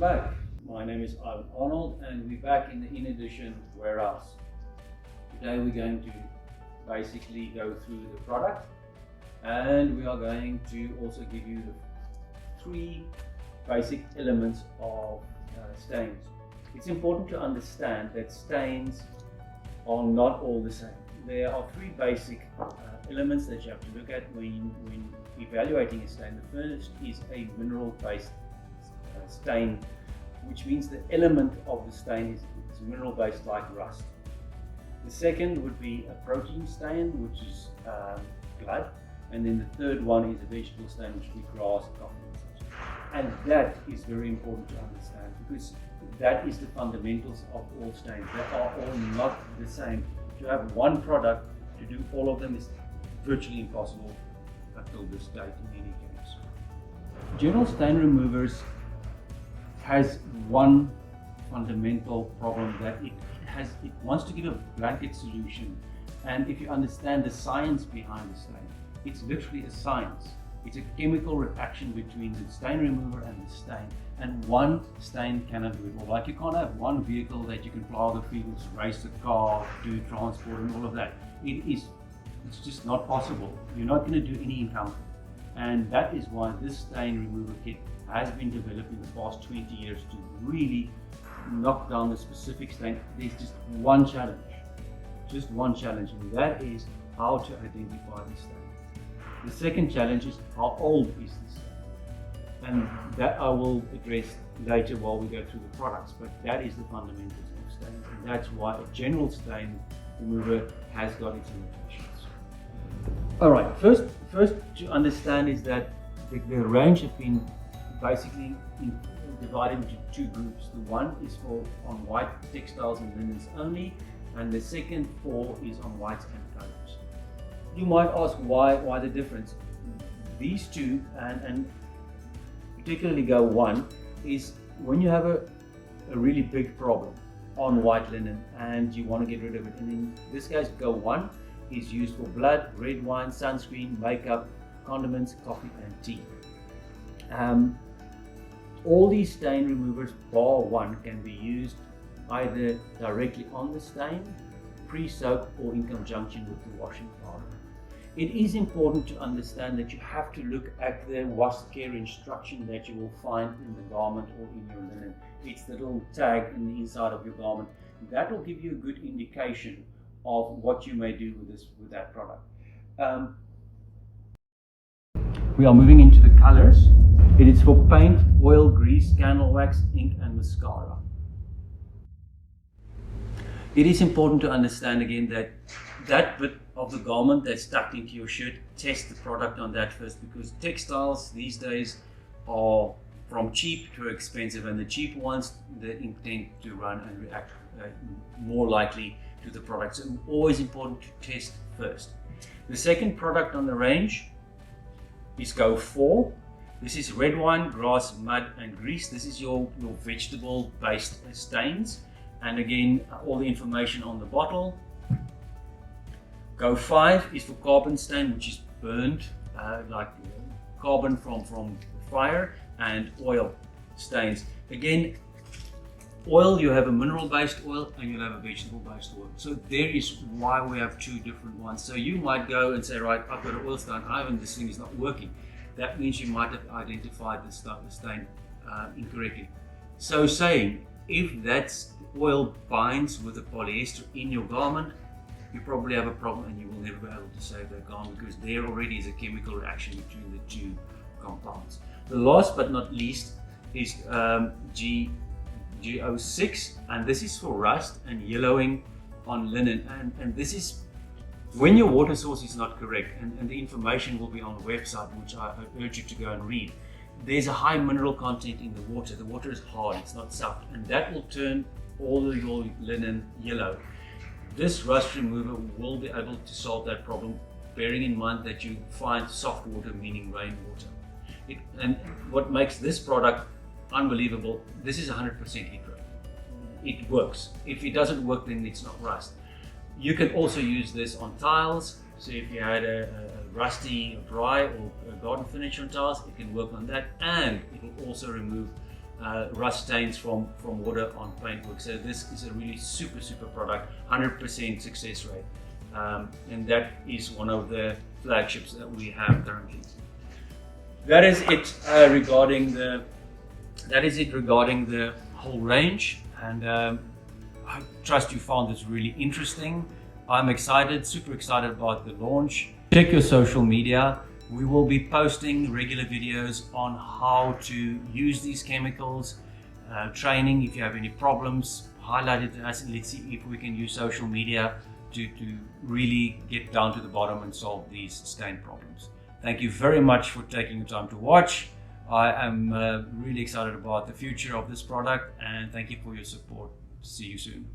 back. My name is Ivan Arnold and we're back in the In Addition warehouse. Today we're going to basically go through the product and we are going to also give you the 3 basic elements of stains. It's important to understand that stains are not all the same. There are 3 basic elements that you have to look at when evaluating a stain. The first is a mineral-based stain, which means the element of the stain is mineral-based, like rust. The second would be a protein stain, which is blood, and then the third one is a vegetable stain, which would be grass, coffee, and such. And that is very important to understand because that is the fundamentals of all stains. They are all not the same. To have one product to do all of them is virtually impossible until this date in any case. General stain removers has one fundamental problem, that it wants to give a blanket solution. And if you understand the science behind the stain, it's literally a science. It's a chemical reaction between the stain remover and the stain, and one stain cannot do it all. Like, you can't have one vehicle that you can plow the fields, race the car, do transport and all of that. It's just not possible. You're not going to do any income. And that is why this stain remover kit has been developed in the past 20 years to really knock down the specific stain. There's just one challenge, and that is how to identify the stain. The second challenge is how old is the stain, and that I will address later while we go through the products, but that is the fundamentals of stains, and that's why a general stain remover has got its limitations. Alright, first to understand is that the range has been basically divided into 2 groups. The one is on white textiles and linens only, and the second 4 is on whites and colors. You might ask why the difference. These 2, and particularly Go 1, is when you have a really big problem on white linen and you want to get rid of it. And in this case, Go 1 is used for blood, red wine, sunscreen, makeup, condiments, coffee and tea. All these stain removers bar 1 can be used either directly on the stain, pre-soak, or in conjunction with the washing powder. It is important to understand that you have to look at the wash care instruction that you will find in the garment or in your linen. It's the little tag in the inside of your garment. That will give you a good indication of what you may do with that product. We are moving into the colors. It is for paint, oil, grease, candle wax, ink and mascara. It is important to understand again that bit of the garment that's tucked into your shirt, test the product on that first, because textiles these days are from cheap to expensive, and the cheap ones, they intend to run and react more likely to the product. So always important to test first. The second product on the range is Go 4. This is red wine, grass, mud and grease. This is your vegetable based stains, and again all the information on the bottle. Go 5 is for carbon stain, which is burned, like carbon from fire, and oil stains. Again, oil, you have a mineral based oil and you'll have a vegetable based oil. So there is why we have 2 different ones. So you might go and say, right, I've got an oil stain, Ivan, this thing is not working. That means you might have identified the stain incorrectly. So saying, if that oil binds with the polyester in your garment, you probably have a problem and you will never be able to save that garment, because there already is a chemical reaction between the 2 compounds. The last but not least is Go6, and this is for rust and yellowing on linen, and this is when your water source is not correct, and the information will be on the website, which I urge you to go and read. There's a high mineral content in the water. The water is hard, it's not soft, and that will turn all of your linen yellow. This rust remover will be able to solve that problem, bearing in mind that you find soft water, meaning rainwater. And what makes this product unbelievable, this is 100% heat rate. It works. If it doesn't work, then it's not rust. You can also use this on tiles. So if you had a rusty, dry or garden finish on tiles, it can work on that, and it will also remove rust stains from water on paintwork. So this is a really super product, 100% success rate, and that is one of the flagships that we have currently. That is it regarding the whole range, and I trust you found this really interesting. I'm excited, super excited about the launch. Check your social media. We will be posting regular videos on how to use these chemicals, training. If you have any problems, highlight it to us and let's see if we can use social media to really get down to the bottom and solve these stain problems. Thank you very much for taking the time to watch. I am really excited about the future of this product, and thank you for your support. See you soon.